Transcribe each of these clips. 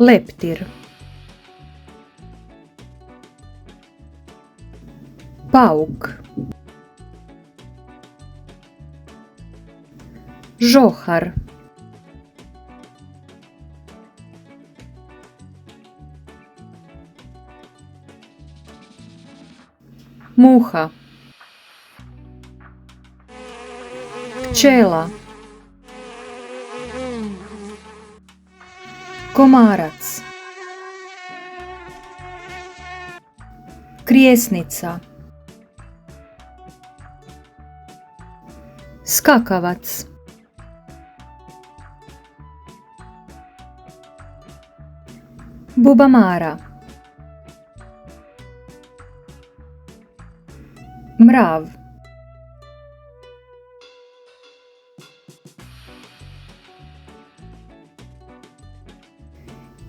Leptir. Pauk. Žohar. Muha. Pčela. Komarac. Krijesnica. Skakavac. Bubamara. Mrav.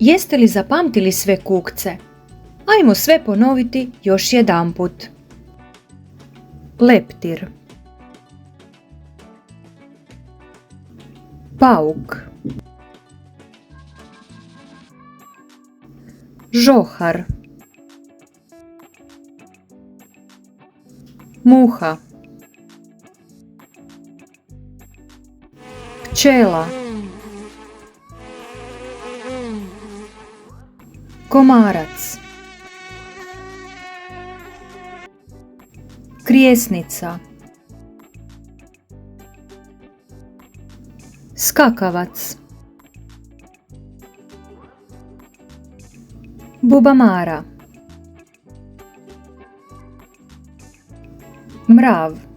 Jeste li zapamtili sve kukce? Ajmo sve ponoviti još jedanput. Leptir. Pauk. Žohar. Muha. Pčela. Komarac. Krijesnica. Skakavac. Bubamara. Mrav.